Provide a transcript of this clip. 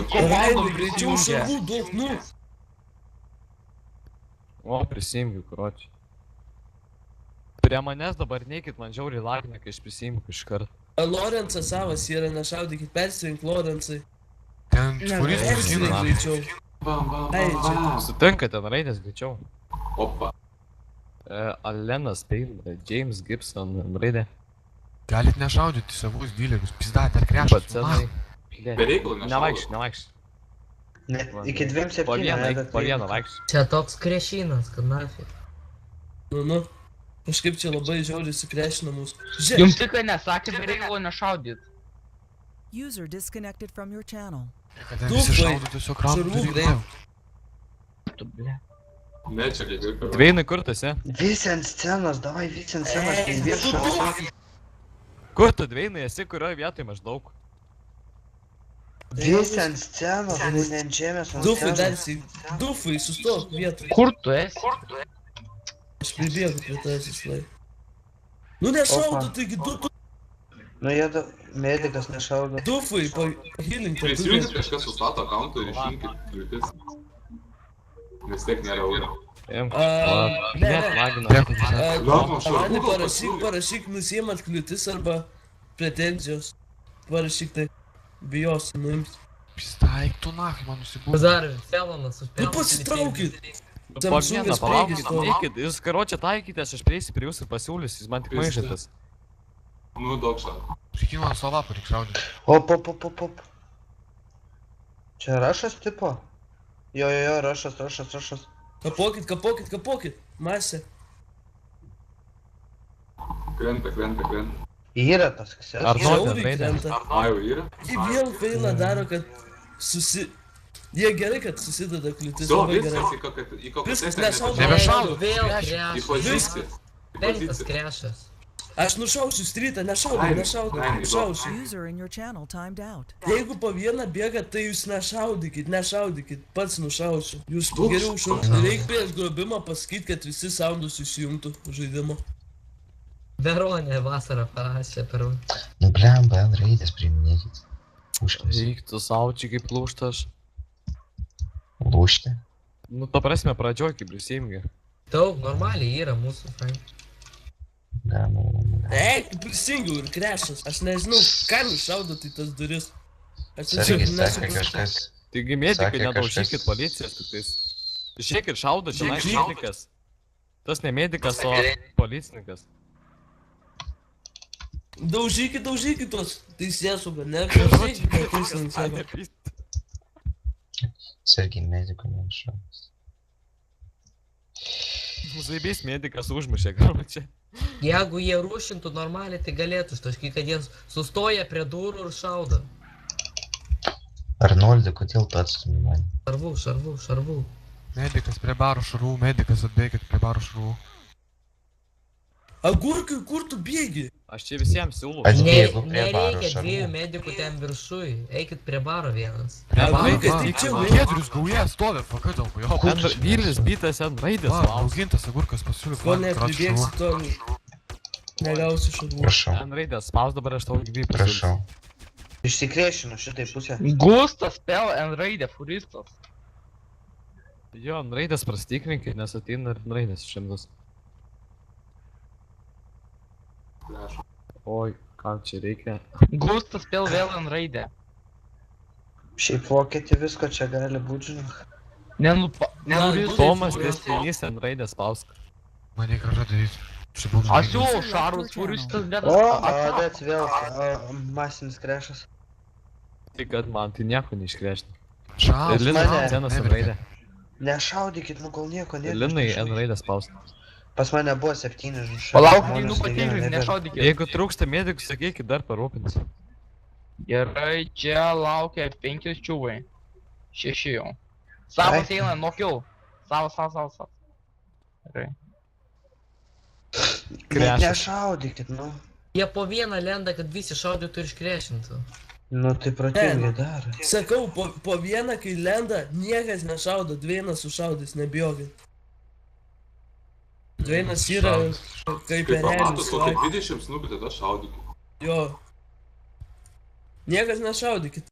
Raidai, greičiau šarvų daug, nu. O, prisijungiu, karoči. Prie manęs dabar neikit, man žiauriai lagina, kai aš prisijungiu iškart. Lorenzas savas yra, nešaudykit, persirink Lorencai. Ten švarys Persirink prisijungia. greičiau. Sutinka ten raidės greičiau. Opa. Alenas Payne, James Gibson, raidė. Galit nešaudyti savus dylerius, pizda, dar krešas. Pacenai. Bereikalo nešaudo. Nevaikščiai. Iki 2-7. Po vieną vaikščiai. Čia toks krešinas, kad nafig. Nu. Kažkaip čia labai žiauriai sukrešina mūsų. Žiūrėk. Jums tik nesakė, bereikalo nešaudyt. User disconnected from your channel. Kada visi šaudo tiesiog Šarvų raudų greit. Tu, ble. Ne, čia kaip ir... Dveinai kur tu esi? Visi ant scenos, davai visi ant scenos, tai viršų. Kur tu dveinai esi, kurioje vietoje maždaug? Visi ant scenos, ne ant žemės ant Dufai, dar scenos. sėk. Dufai, sustok vietoj. Kur tu esi? Aš pribėgu prie tavęs įslai. Nu nešaudo, taigi du. Nu jie medikas nešaudo. Dufai, pahilink tą Prisijungit dufą. kažkas su stato akkauntu ir išrinkit kliūtis. Nes tiek nėra euro. Net lagina. Mane parašyk, nusiimat kliūtis arba pretenzijos. Parašyk tai. Bijosi, nuims. Pizda, eik tu nakai, man nusibūdė. Pazarė, Felonas Nu užpėlė. pasitraukit. Po vieną Samsungas palaukit, paigis to. neikit, jūs karočią taikykitės, aš prieisiu prie jūsų ir pasiūlysiu, jūs man tik maišytas. Nu, daug šaudų. Prikino ant salapą reik šaudyti. Op. Čia rašas tipo? Jo, rašas. Kapokit. Masė. Krenta. Yra tas ksenas. Ar nori Žiauriai raidė? krenta. A, jau yra? Jie vėl feilą daro, kad Jie gerai, kad susideda kliūtis So, labai gerai. viskas į kokią Viskas, sesiją nešaudo. Nebešaudo. Vėl Į krešas. poziciją. Į Penktas poziciją. krešas. Aš nušausiu strytą, nešausiu. User in your channel timed out. Jeigu po vieną bėgat, tai jūs nešaudykit, pats nušausiu. Jūs Toks- geriau šaukit. Reikia prieš grobimą pasakyti, kad visi soundus įsijungtų žaidimo. Veronė vasarą parašė per... Nu blemba, ant raidės priiminėkit. Užkis. Reiktų saučiai kaip lūštas. Lūšti. Nu, ta prasme, pradžioj kaip prisijungi. Daug normaliai yra mūsų, Frank. Eik, prisijungiau ir krešas. Aš nežinau, kam iššaudot į tas duris. Aš Sergi tiesiog sakė nesuprantu. kažkas. Taigi medikai Sakė nedaužykit kažkas- policijos tik tais. Išėkit šaudo, čia Žiūrėk. medikas. Tas ne medikas, o policininkas. Daužykit tuos teisėsaugą, ne? Klausykit, ką teisėsaugą sako. Sergi medikų nešaus. Zaibės medikas užmušė, gal čia. Jeigu jie rūšintų normaliai, tai galėtų ištaškyti, kad jie sustoja prie durų ir šaudo. Arnoldai, kodėl tu atstumi mane? Šarvų. Medikas prie baro šarvų, medikas atbėgit prie baro šarvų. Agurkai, kur tu bėgi? Aš čia visiems siūlau. Aš Ne, bėgu prie baro nereikia šarvų. dviejų medikų ten viršui. Eikit prie baro vienas. Prie baro, vaikas, va. tai čia Giedrius gauja stovi, faka dėl jo. Vylis bytas ant raidės. Va, augintas agurkas pasiūlė Ko nepribėgsi, to negausi šarvų. Prašau, Ant raidės spaus dabar aš tau gyvybę. prašau. Išsikrešino šitai pusę. Gustas spėl ant raidė, furistas. Jo, ant raidės prastikrinkit, nes ateina ir ant raidės šimtas. Oi, kam čia reikia? Gustas spėl vėl ant raidė. Šiaip vokietį visko čia gali būti, žinok. Nenuris. Tomas Destinys ant raidės spausk. Man reikia kažką daryti. Čia būna. Aš siūlau šarus furistas, bet... O, bet vėl masinis krešas. Tik kad man tai nieko neiškrešti. Šaus. Ir Linai mane. scenas ant Neverkia. raidė. Nešaudykit, nu gal nieko Ir nėra. Linai ant raidės spausk. Pas mane buvo 7 žinai. Palauk, žmonės, einu tai patikrint, vieno nebėra. nešaudykit. Jeigu trūksta medikų, sakykit, dar parūpins. Gerai, čia laukia 5 čiūvai. 6 jau. Savas eina, nokiau. Savas. Gerai. Net Krešas. nešaudykit, nu. Jie po vieną lenda, kad visi šaudytų ir iškrešintų. Nu tai protingai daro. Sakau, po vieną, kai lenda, niekas nešaudo, dvienas sušaudys, nebijokit. Dvienas yra kaip Kaip erelis. pamatot kokią 20 snukį, tada šaudykit. Jo. Niekas nešaudykit.